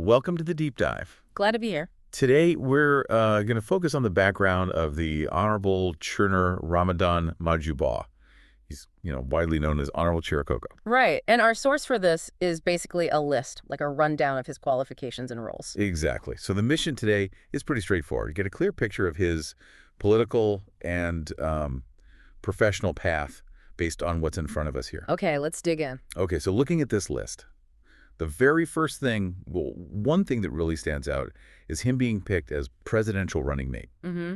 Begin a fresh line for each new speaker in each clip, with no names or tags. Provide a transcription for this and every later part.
Welcome to the Deep Dive.
Glad to be here.
Today, we're going to focus on the background of the Honorable Chernor Ramadan Maju. He's, widely known as Honorable Chericoco.
Right. And our source for this is basically a list, like a rundown of his qualifications and roles.
Exactly. So the mission today is pretty straightforward. You get a clear picture of his political and professional path based on what's in front of us here.
Okay, let's dig in.
Okay, so looking at this list, the very first thing, one thing that really stands out is him being picked as presidential running mate.
Mm-hmm.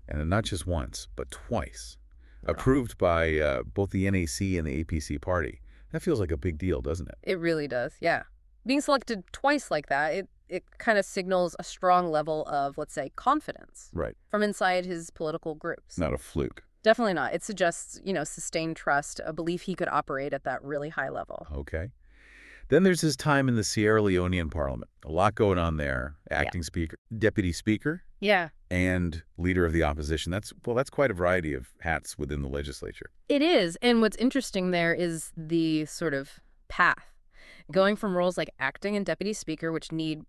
And not just once, but twice. Approved by both the NAC and the APC Party. That feels like a big deal, doesn't it?
It really does, yeah. Being selected twice like that, it kind of signals a strong level of, let's say, confidence.
Right.
From inside his political groups.
Not a fluke.
Definitely not. It suggests, sustained trust, a belief he could operate at that really high level.
Okay. Then there's his time in the Sierra Leonean Parliament. A lot going on there. Acting speaker, deputy speaker,
Yeah.
and leader of the opposition. That's quite a variety of hats within the legislature.
It is. And what's interesting there is the sort of path. Going from roles like acting and deputy speaker, which need,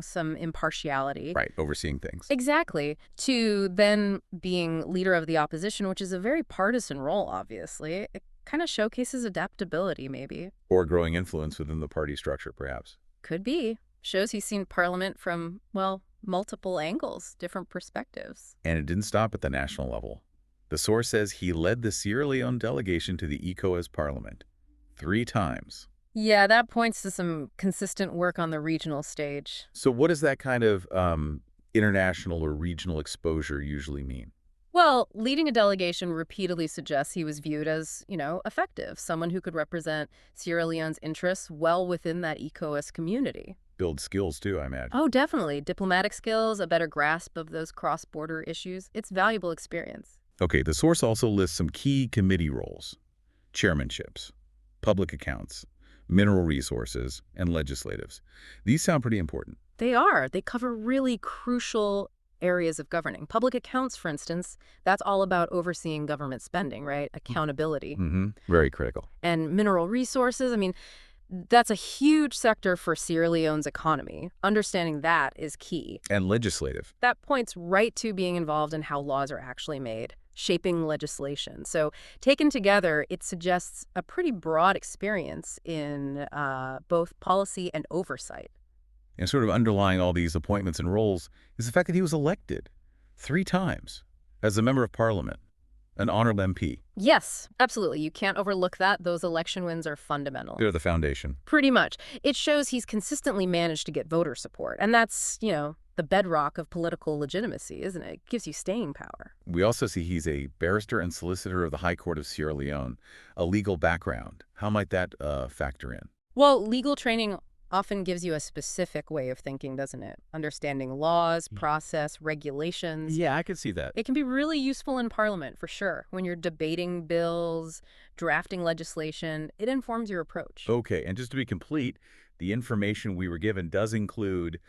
some impartiality.
Right, overseeing things.
Exactly. To then being leader of the opposition, which is a very partisan role, obviously. It kind of showcases adaptability, maybe.
Or growing influence within the party structure, perhaps.
Could be. Shows he's seen Parliament from, multiple angles, different perspectives.
And it didn't stop at the national level. The source says he led the Sierra Leone delegation to the ECOWAS Parliament 3 times.
Yeah, that points to some consistent work on the regional stage.
So what does that kind of international or regional exposure usually mean?
Well, leading a delegation repeatedly suggests he was viewed as, effective, someone who could represent Sierra Leone's interests well within that ECOWAS community.
Build skills, too, I imagine.
Oh, definitely. Diplomatic skills, a better grasp of those cross-border issues. It's valuable experience.
Okay, the source also lists some key committee roles: chairmanships, public accounts, mineral resources, and legislatives. These sound pretty important.
They are. They cover really crucial areas of governing. Public accounts, for instance, that's all about overseeing government spending, right? Accountability.
Mm-hmm. Very critical.
And mineral resources, that's a huge sector for Sierra Leone's economy. Understanding that is key.
And legislative.
That points right to being involved in how laws are actually made, shaping legislation. So taken together, it suggests a pretty broad experience in both policy and oversight.
And sort of underlying all these appointments and roles is the fact that he was elected 3 times as a member of parliament, an honorable MP.
Yes, absolutely. You can't overlook that. Those election wins are fundamental.
They're the foundation.
Pretty much. It shows he's consistently managed to get voter support. And that's, the bedrock of political legitimacy, isn't it? It gives you staying power.
We also see he's a barrister and solicitor of the High Court of Sierra Leone, a legal background. How might that factor in?
Well, legal training often gives you a specific way of thinking, doesn't it? Understanding laws, process, regulations.
Yeah, I could see that.
It can be really useful in Parliament, for sure. When you're debating bills, drafting legislation, it informs your approach.
Okay, and just to be complete, the information we were given does include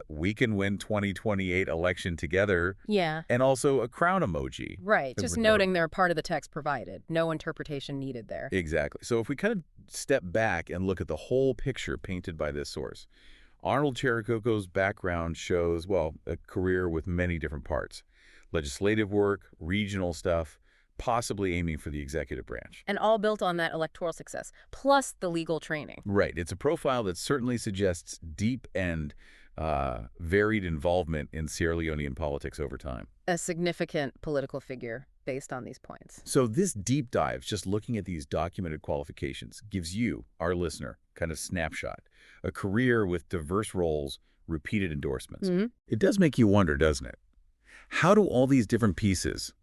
we can win 2028 election together.
Yeah.
And also a crown emoji.
Right. Just noting they're part of the text provided. No interpretation needed there.
Exactly. So if we kind of step back and look at the whole picture painted by this source, Arnold Chericoco's background shows, a career with many different parts. Legislative work, regional stuff, possibly aiming for the executive branch.
And all built on that electoral success, plus the legal training.
Right. It's a profile that certainly suggests deep and varied involvement in Sierra Leonean politics over time.
A significant political figure based on these points.
So this deep dive, just looking at these documented qualifications, gives you, our listener, kind of snapshot, a career with diverse roles, repeated endorsements.
Mm-hmm.
It does make you wonder, doesn't it? How do all these different pieces,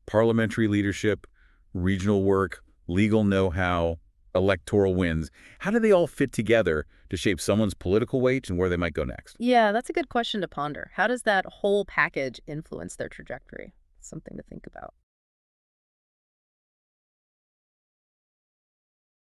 parliamentary leadership, regional work, legal know-how, electoral wins, how do they all fit together to shape someone's political weight and where they might go next?
Yeah, that's a good question to ponder. How does that whole package influence their trajectory? Something to think about.